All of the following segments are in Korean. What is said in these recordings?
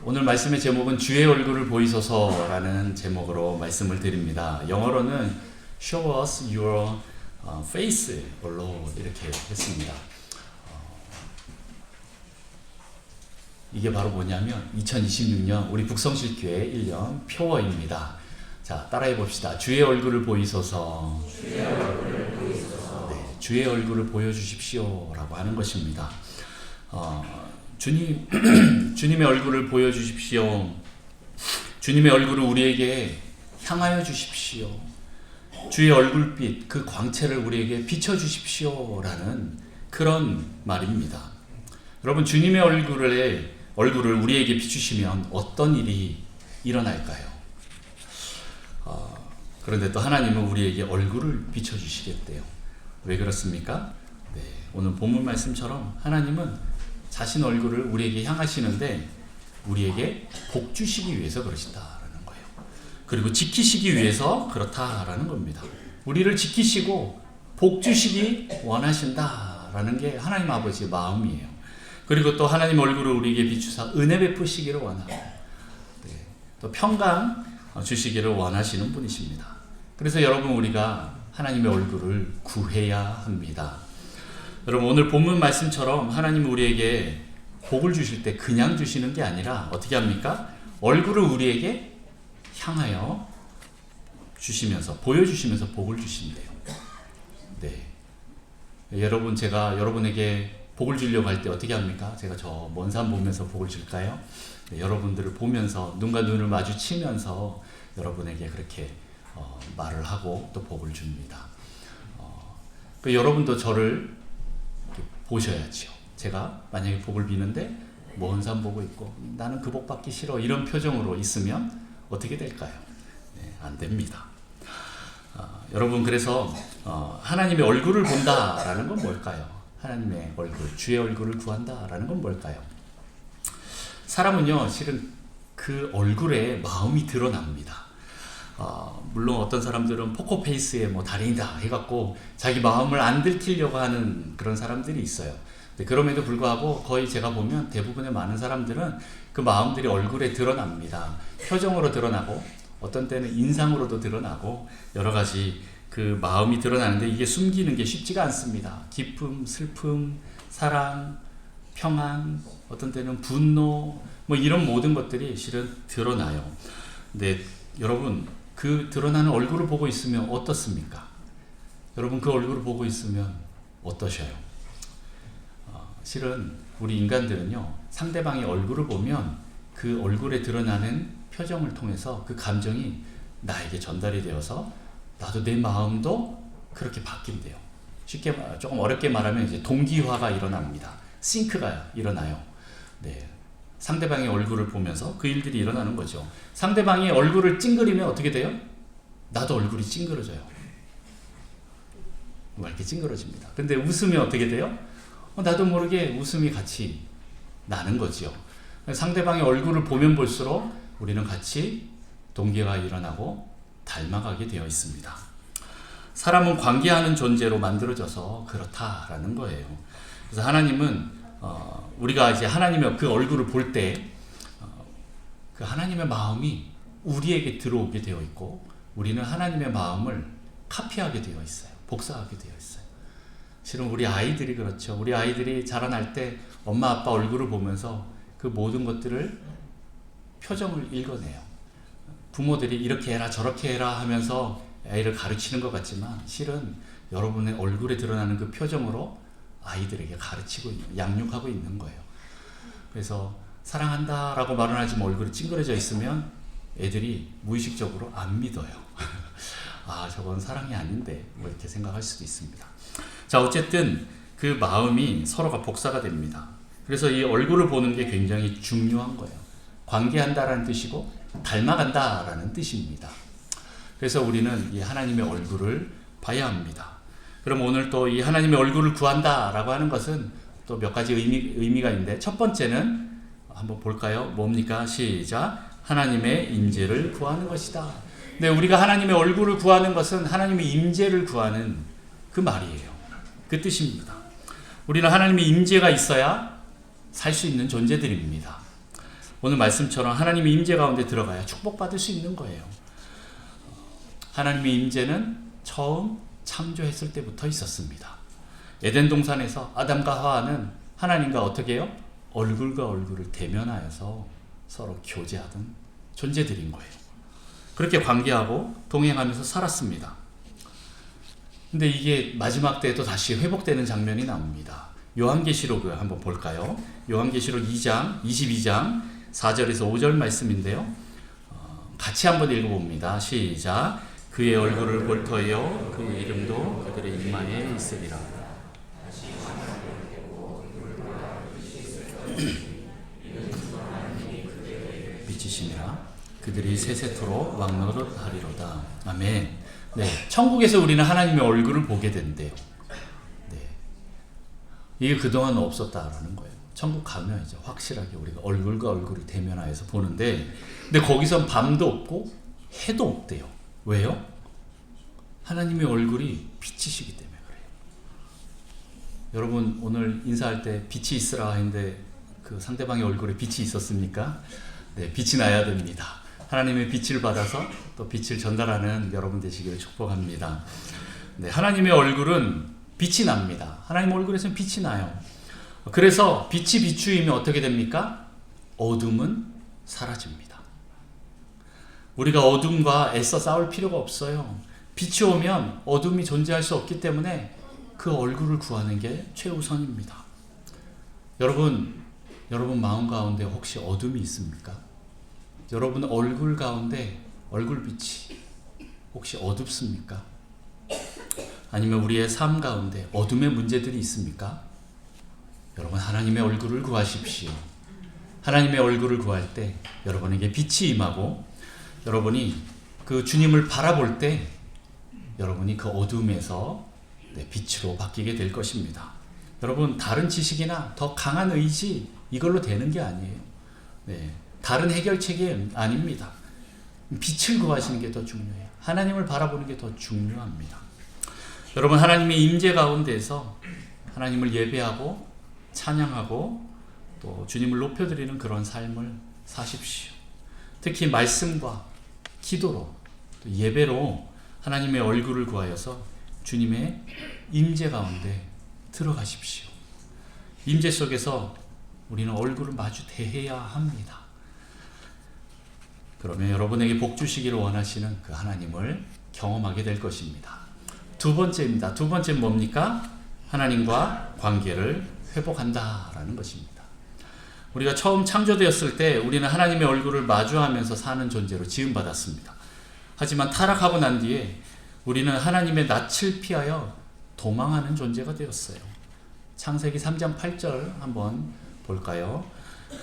오늘 말씀의 제목은 주의 얼굴을 보이소서라는 제목으로 말씀을 드립니다. 영어로는 Show us your face, 로 이렇게 했습니다. 이게 바로 뭐냐면 2026년 우리 북성실교회 1년 표어입니다. 자, 따라해 봅시다. 주의 얼굴을 보이소서. 주의 얼굴을 보이소서. 네, 주의 얼굴을 보여주십시오라고 하는 것입니다. 주님의 얼굴을 보여주십시오. 주님의 얼굴을 우리에게 향하여 주십시오. 주의 얼굴빛, 그 광채를 우리에게 비춰주십시오라는 그런 말입니다. 여러분, 주님의 얼굴을 우리에게 비추시면 어떤 일이 일어날까요? 그런데 또 하나님은 우리에게 얼굴을 비춰주시겠대요. 왜 그렇습니까? 네, 오늘 본문 말씀처럼 하나님은 자신 얼굴을 우리에게 향하시는데 우리에게 복 주시기 위해서 그러신다라는 거예요. 그리고 지키시기 위해서 그렇다라는 겁니다. 우리를 지키시고 복 주시기 원하신다라는 게 하나님 아버지의 마음이에요. 그리고 또 하나님 얼굴을 우리에게 비추사 은혜 베푸시기를 원하고, 네, 또 평강 주시기를 원하시는 분이십니다. 그래서 여러분, 우리가 하나님의 얼굴을 구해야 합니다. 여러분, 오늘 본문 말씀처럼 하나님이 우리에게 복을 주실 때 그냥 주시는 게 아니라 어떻게 합니까? 얼굴을 우리에게 향하여 주시면서, 보여주시면서 복을 주신대요. 네. 여러분, 제가 여러분에게 복을 주려고 할 때 어떻게 합니까? 제가 저 먼 산 보면서 복을 줄까요? 네, 여러분들을 보면서 눈과 눈을 마주치면서 여러분에게 그렇게 말을 하고 또 복을 줍니다. 여러분도 저를 보셔야죠. 제가 만약에 복을 비는데 먼 산 보고 있고 나는 그 복 받기 싫어 이런 표정으로 있으면 어떻게 될까요? 네, 안 됩니다. 여러분, 그래서 하나님의 얼굴을 본다라는 건 뭘까요? 하나님의 얼굴, 주의 얼굴을 구한다라는 건 뭘까요? 사람은요, 실은 그 얼굴에 마음이 드러납니다. 물론 어떤 사람들은 포커페이스에 뭐 달인이다 해갖고 자기 마음을 안 들키려고 하는 그런 사람들이 있어요. 그럼에도 불구하고 거의 제가 보면 대부분의 많은 사람들은 그 마음들이 얼굴에 드러납니다. 표정으로 드러나고 어떤 때는 인상으로도 드러나고 여러 가지 그 마음이 드러나는데 이게 숨기는 게 쉽지가 않습니다. 기쁨, 슬픔, 사랑, 평안, 어떤 때는 분노, 뭐 이런 모든 것들이 실은 드러나요. 근데 여러분, 그 드러나는 얼굴을 보고 있으면 어떻습니까? 여러분, 그 얼굴을 보고 있으면 어떠셔요? 실은 우리 인간들은요, 상대방의 얼굴을 보면 그 얼굴에 드러나는 표정을 통해서 그 감정이 나에게 전달이 되어서 나도 내 마음도 그렇게 바뀐대요. 쉽게 조금 어렵게 말하면 이제 동기화가 일어납니다. 싱크가 일어나요. 네. 상대방의 얼굴을 보면서 그 일들이 일어나는 거죠. 상대방의 얼굴을 찡그리면 어떻게 돼요? 나도 얼굴이 찡그러져요. 이렇게 찡그러집니다. 근데 웃으면 어떻게 돼요? 나도 모르게 웃음이 같이 나는 거죠. 상대방의 얼굴을 보면 볼수록 우리는 같이 동기가 일어나고 닮아가게 되어 있습니다. 사람은 관계하는 존재로 만들어져서 그렇다라는 거예요. 그래서 하나님은 우리가 이제 하나님의 그 얼굴을 볼 때 그 하나님의 마음이 우리에게 들어오게 되어 있고 우리는 하나님의 마음을 카피하게 되어 있어요. 복사하게 되어 있어요. 실은 우리 아이들이 그렇죠. 우리 아이들이 자라날 때 엄마 아빠 얼굴을 보면서 그 모든 것들을 표정을 읽어내요. 부모들이 이렇게 해라 저렇게 해라 하면서 아이를 가르치는 것 같지만 실은 여러분의 얼굴에 드러나는 그 표정으로 아이들에게 가르치고 양육하고 있는 거예요. 그래서 사랑한다라고 말은 하지만 얼굴이 찡그러져 있으면 애들이 무의식적으로 안 믿어요. 아, 저건 사랑이 아닌데 뭐 이렇게 생각할 수도 있습니다. 자, 어쨌든 그 마음이 서로가 복사가 됩니다. 그래서 이 얼굴을 보는 게 굉장히 중요한 거예요. 관계한다라는 뜻이고 닮아간다라는 뜻입니다. 그래서 우리는 이 하나님의 얼굴을 봐야 합니다. 그럼 오늘 또 이 하나님의 얼굴을 구한다라고 하는 것은 또 몇 가지 의미가 있는데 첫 번째는 한번 볼까요? 뭡니까? 시작. 하나님의 임재를 구하는 것이다. 네, 우리가 하나님의 얼굴을 구하는 것은 하나님의 임재를 구하는 그 말이에요. 그 뜻입니다. 우리는 하나님의 임재가 있어야 살 수 있는 존재들입니다. 오늘 말씀처럼 하나님의 임재 가운데 들어가야 축복받을 수 있는 거예요. 하나님의 임재는 처음 창조했을 때부터 있었습니다. 에덴 동산에서 아담과 하와는 하나님과 어떻게 해요? 얼굴과 얼굴을 대면하여서 서로 교제하던 존재들인 거예요. 그렇게 관계하고 동행하면서 살았습니다. 근데 이게 마지막 때에도 다시 회복되는 장면이 나옵니다. 요한계시록을 한번 볼까요? 요한계시록 2장, 22장 4절에서 5절 말씀인데요. 같이 한번 읽어봅니다. 시작. 그의 얼굴을 볼 터이요 그의 이름도 그들의 이마에 있으리라. 빛이시니라. 그들이 세세토록 왕노릇하리로다. 아멘. 네, 천국에서 우리는 하나님의 얼굴을 보게 된대요. 네, 이게 그동안 없었다라는 거예요. 천국 가면 이제 확실하게 우리가 얼굴과 얼굴을 대면하여서 보는데, 근데 거기선 밤도 없고 해도 없대요. 왜요? 하나님의 얼굴이 빛이시기 때문에 그래요. 여러분 오늘 인사할 때 빛이 있으라 했는데 그 상대방의 얼굴에 빛이 있었습니까? 네, 빛이 나야 됩니다. 하나님의 빛을 받아서 또 빛을 전달하는 여러분 되시기를 축복합니다. 네, 하나님의 얼굴은 빛이 납니다. 하나님 얼굴에서는 빛이 나요. 그래서 빛이 비추이면 어떻게 됩니까? 어둠은 사라집니다. 우리가 어둠과 애써 싸울 필요가 없어요. 빛이 오면 어둠이 존재할 수 없기 때문에 그 얼굴을 구하는 게 최우선입니다. 여러분 마음 가운데 혹시 어둠이 있습니까? 여러분 얼굴 가운데 얼굴빛이 혹시 어둡습니까? 아니면 우리의 삶 가운데 어둠의 문제들이 있습니까? 여러분 하나님의 얼굴을 구하십시오. 하나님의 얼굴을 구할 때 여러분에게 빛이 임하고 여러분이 그 주님을 바라볼 때 여러분이 그 어둠에서 빛으로 바뀌게 될 것입니다. 여러분 다른 지식이나 더 강한 의지 이걸로 되는 게 아니에요. 네, 다른 해결책이 아닙니다. 빛을 구하시는 게 더 중요해요. 하나님을 바라보는 게 더 중요합니다. 여러분 하나님의 임재 가운데서 하나님을 예배하고 찬양하고 또 주님을 높여드리는 그런 삶을 사십시오. 특히 말씀과 기도로 또 예배로 하나님의 얼굴을 구하여서 주님의 임재 가운데 들어가십시오. 임재 속에서 우리는 얼굴을 마주 대해야 합니다. 그러면 여러분에게 복 주시기를 원하시는 그 하나님을 경험하게 될 것입니다. 두 번째입니다. 두 번째는 뭡니까? 하나님과 관계를 회복한다라는 것입니다. 우리가 처음 창조되었을 때 우리는 하나님의 얼굴을 마주하면서 사는 존재로 지음받았습니다. 하지만 타락하고 난 뒤에 우리는 하나님의 낯을 피하여 도망하는 존재가 되었어요. 창세기 3장 8절 한번 볼까요?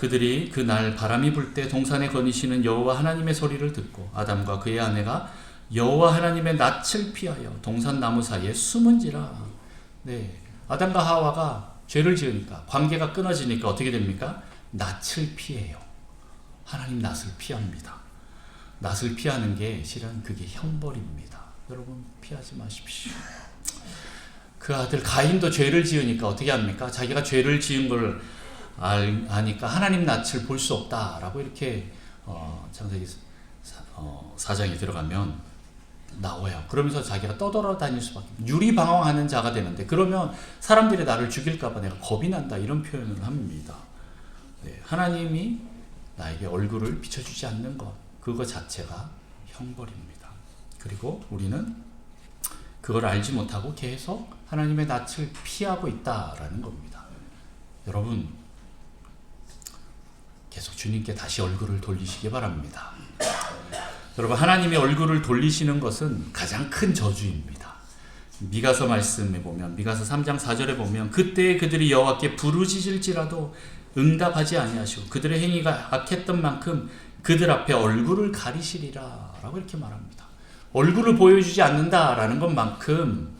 그들이 그날 바람이 불 때 동산에 거니시는 여호와 하나님의 소리를 듣고 아담과 그의 아내가 여호와 하나님의 낯을 피하여 동산 나무 사이에 숨은지라. 네, 아담과 하와가 죄를 지으니까 관계가 끊어지니까 어떻게 됩니까? 낯을 피해요. 하나님 낯을 피합니다. 낯을 피하는 게 실은 그게 형벌입니다. 여러분 피하지 마십시오. 그 아들 가인도 죄를 지으니까 어떻게 합니까? 자기가 죄를 지은 걸 아니까 하나님 낯을 볼 수 없다라고 이렇게 창세기 4장에 들어가면 나와요. 그러면서 자기가 떠돌아다닐 수밖에 유리방황하는 자가 되는데 그러면 사람들이 나를 죽일까봐 내가 겁이 난다 이런 표현을 합니다. 네, 하나님이 나에게 얼굴을 비춰주지 않는 것 그거 자체가 형벌입니다. 그리고 우리는 그걸 알지 못하고 계속 하나님의 낯을 피하고 있다라는 겁니다. 여러분 계속 주님께 다시 얼굴을 돌리시기 바랍니다. 여러분 하나님의 얼굴을 돌리시는 것은 가장 큰 저주입니다. 미가서 말씀에 보면 미가서 3장 4절에 보면 그때 그들이 여호와께 부르짖을지라도 응답하지 아니하시고 그들의 행위가 악했던 만큼 그들 앞에 얼굴을 가리시리라 라고 이렇게 말합니다. 얼굴을 보여주지 않는다라는 것만큼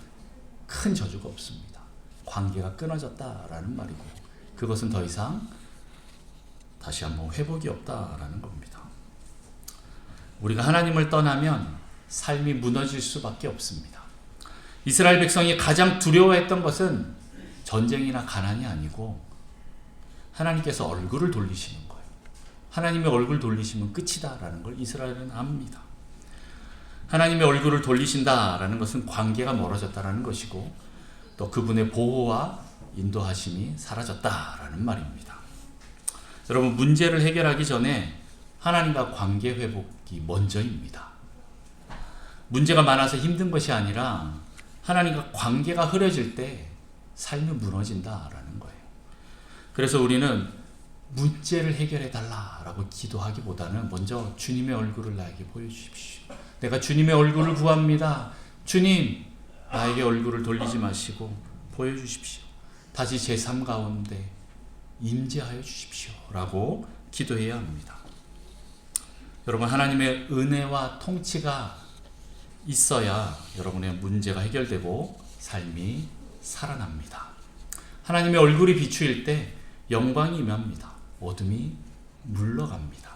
큰 저주가 없습니다. 관계가 끊어졌다라는 말이고 그것은 더 이상 다시 한번 회복이 없다라는 겁니다. 우리가 하나님을 떠나면 삶이 무너질 수밖에 없습니다. 이스라엘 백성이 가장 두려워했던 것은 전쟁이나 가난이 아니고 하나님께서 얼굴을 돌리시는 거예요. 하나님의 얼굴 돌리시면 끝이다라는 걸 이스라엘은 압니다. 하나님의 얼굴을 돌리신다라는 것은 관계가 멀어졌다라는 것이고 또 그분의 보호와 인도하심이 사라졌다라는 말입니다. 여러분, 문제를 해결하기 전에 하나님과 관계 회복이 먼저입니다. 문제가 많아서 힘든 것이 아니라 하나님과 관계가 흐려질 때 삶이 무너진다라는 거예요. 그래서 우리는 문제를 해결해 달라라고 기도하기보다는 먼저 주님의 얼굴을 나에게 보여주십시오. 내가 주님의 얼굴을 구합니다. 주님, 나에게 얼굴을 돌리지 마시고 보여주십시오. 다시 제 삶 가운데 임재하여 주십시오 라고 기도해야 합니다. 여러분, 하나님의 은혜와 통치가 있어야 여러분의 문제가 해결되고 삶이 살아납니다. 하나님의 얼굴이 비추일 때 영광이 임합니다. 어둠이 물러갑니다.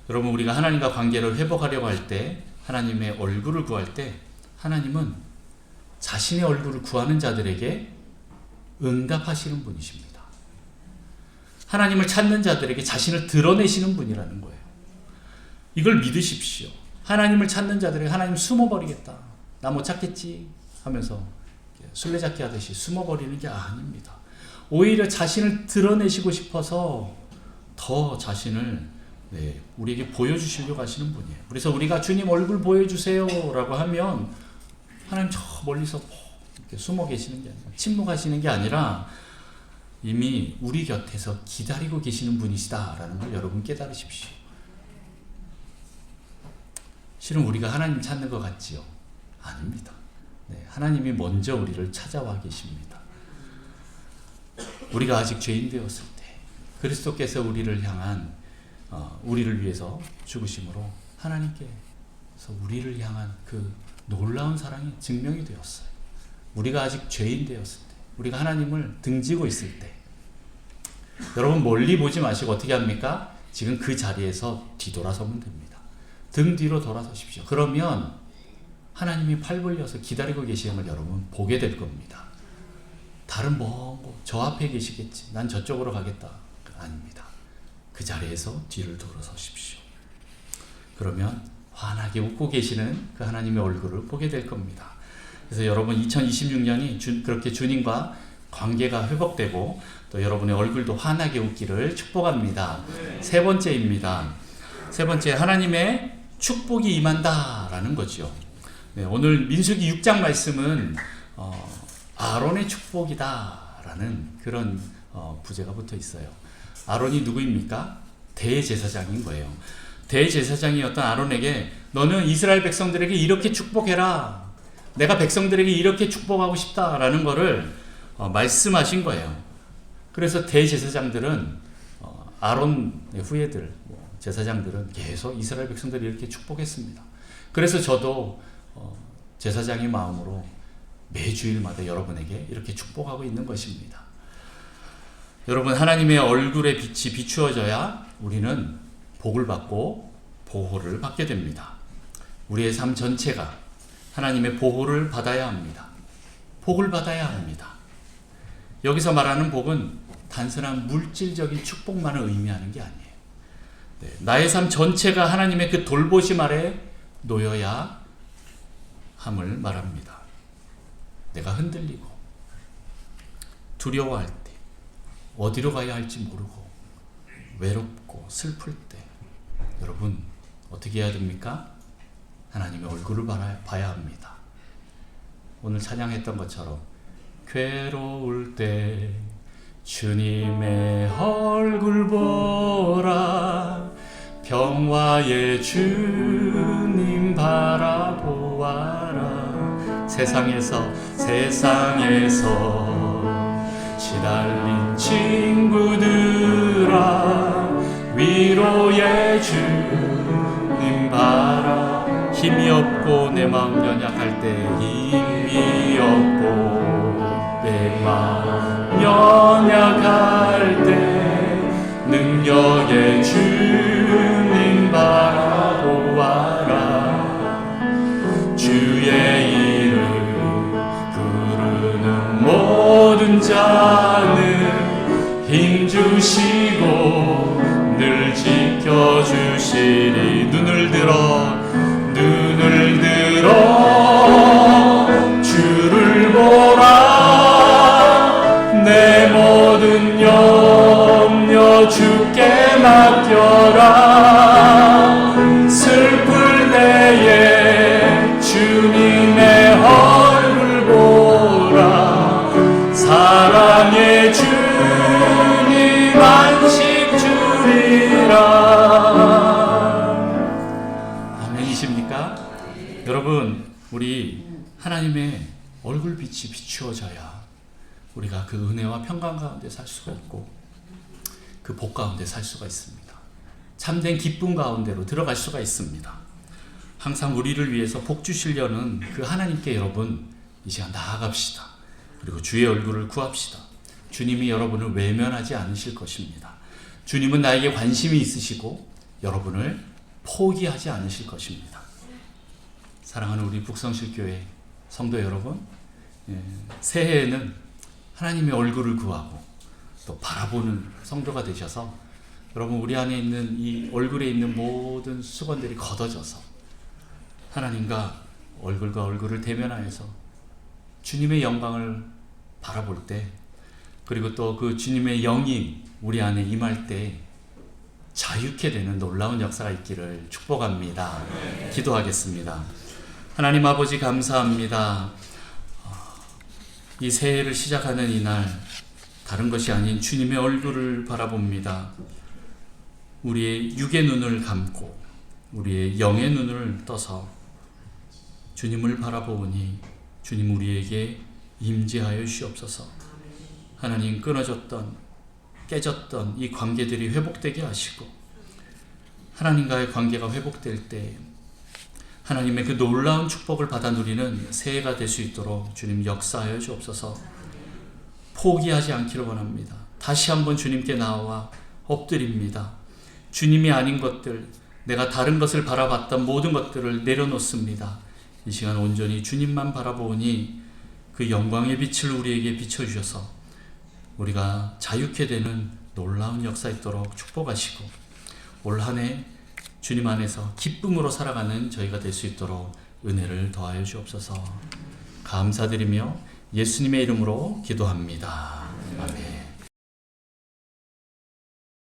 여러분, 우리가 하나님과 관계를 회복하려고 할 때, 하나님의 얼굴을 구할 때 하나님은 자신의 얼굴을 구하는 자들에게 응답하시는 분이십니다. 하나님을 찾는 자들에게 자신을 드러내시는 분이라는 거예요. 이걸 믿으십시오. 하나님을 찾는 자들에게 하나님 숨어버리겠다, 나 못 찾겠지 하면서 술래잡기 하듯이 숨어버리는 게 아닙니다. 오히려 자신을 드러내시고 싶어서 더 자신을 우리에게 보여주시려고 하시는 분이에요. 그래서 우리가 주님 얼굴 보여주세요 라고 하면 하나님 저 멀리서 이렇게 숨어 계시는 게 아니라, 침묵하시는 게 아니라 이미 우리 곁에서 기다리고 계시는 분이시다라는 걸 여러분 깨달으십시오. 실은 우리가 하나님 찾는 것 같지요? 아닙니다. 하나님이 먼저 우리를 찾아와 계십니다. 우리가 아직 죄인 되었을 때 그리스도께서 우리를 향한 우리를 위해서 죽으심으로 하나님께서 우리를 향한 그 놀라운 사랑이 증명이 되었어요. 우리가 아직 죄인 되었을 때, 우리가 하나님을 등지고 있을 때, 여러분 멀리 보지 마시고 어떻게 합니까? 지금 그 자리에서 뒤돌아서면 됩니다. 등 뒤로 돌아서십시오. 그러면 하나님이 팔 벌려서 기다리고 계시는 걸 여러분 보게 될 겁니다. 다른 먼 곳, 저 앞에 계시겠지, 난 저쪽으로 가겠다. 아닙니다. 그 자리에서 뒤를 돌아서십시오. 그러면 환하게 웃고 계시는 그 하나님의 얼굴을 보게 될 겁니다. 그래서 여러분 2026년이 그렇게 주님과 관계가 회복되고 또 여러분의 얼굴도 환하게 웃기를 축복합니다. 세 번째입니다. 세 번째, 하나님의 축복이 임한다라는 거죠. 오늘 민수기 6장 말씀은 아론의 축복이다라는 그런 부제가 붙어 있어요. 아론이 누구입니까? 대제사장인 거예요. 대제사장이었던 아론에게 너는 이스라엘 백성들에게 이렇게 축복해라, 내가 백성들에게 이렇게 축복하고 싶다라는 거를 말씀하신 거예요. 그래서 대제사장들은 아론의 후예들, 제사장들은 계속 이스라엘 백성들이 이렇게 축복했습니다. 그래서 저도 제사장의 마음으로 매주일마다 여러분에게 이렇게 축복하고 있는 것입니다. 여러분, 하나님의 얼굴의 빛이 비추어져야 우리는 복을 받고 보호를 받게 됩니다. 우리의 삶 전체가 하나님의 보호를 받아야 합니다. 복을 받아야 합니다. 여기서 말하는 복은 단순한 물질적인 축복만을 의미하는 게 아니에요. 나의 삶 전체가 하나님의 그 돌보심 아래 놓여야 함을 말합니다. 내가 흔들리고 두려워할 때, 어디로 가야 할지 모르고 외롭고 슬플 때 여러분 어떻게 해야 됩니까? 하나님의 얼굴을 봐야 합니다. 오늘 찬양했던 것처럼 괴로울 때 주님의 얼굴 보라, 평화의 주님 바라보아라. 세상에서 시달린 친구들아, 위로의 주님 바라. 힘이 없고 내 마음 연약할 때, 힘이 없고 내 마음 연약할 때 능력의 주님 바라보아라. 주의 이름 부르는 모든 자는 힘 주시고 늘 지키시는 비춰주시리. 눈을 들어 주를 보라. 내 모든 염려 주께 맡겨라. 슬플 때에 주님의 얼굴 보라. 사랑의 주님 안식 주리라. 아멘이십니까? 여러분, 우리 하나님의 얼굴빛이 비추어져야 우리가 그 은혜와 평강 가운데 살 수가 있고 그 복 가운데 살 수가 있습니다. 참된 기쁨 가운데로 들어갈 수가 있습니다. 항상 우리를 위해서 복 주시려는 그 하나님께 여러분 이 시간 나아갑시다. 그리고 주의 얼굴을 구합시다. 주님이 여러분을 외면하지 않으실 것입니다. 주님은 나에게 관심이 있으시고 여러분을 포기하지 않으실 것입니다. 사랑하는 우리 북성실교회 성도 여러분, 새해에는 하나님의 얼굴을 구하고 또 바라보는 성도가 되셔서 여러분, 우리 안에 있는 이 얼굴에 있는 모든 수건들이 걷어져서 하나님과 얼굴을 대면하여서 주님의 영광을 바라볼 때, 그리고 또 그 주님의 영이 우리 안에 임할 때 자유케 되는 놀라운 역사가 있기를 축복합니다. 기도하겠습니다. 하나님 아버지, 감사합니다. 이 새해를 시작하는 이날, 다른 것이 아닌 주님의 얼굴을 바라봅니다. 우리의 육의 눈을 감고 우리의 영의 눈을 떠서 주님을 바라보니 주님 우리에게 임재하여 주시옵소서. 하나님, 끊어졌던 깨졌던 이 관계들이 회복되게 하시고 하나님과의 관계가 회복될 때 하나님의 그 놀라운 축복을 받아 누리는 새해가 될 수 있도록 주님 역사하여 주옵소서. 포기하지 않기를 원합니다. 다시 한번 주님께 나와 엎드립니다. 주님이 아닌 것들, 내가 다른 것을 바라봤던 모든 것들을 내려놓습니다. 이 시간 온전히 주님만 바라보니 그 영광의 빛을 우리에게 비춰주셔서 우리가 자유케 되는 놀라운 역사 있도록 축복하시고 올 한 해 주님 안에서 기쁨으로 살아가는 저희가 될 수 있도록 은혜를 더하여 주옵소서. 감사드리며 예수님의 이름으로 기도합니다. 아멘.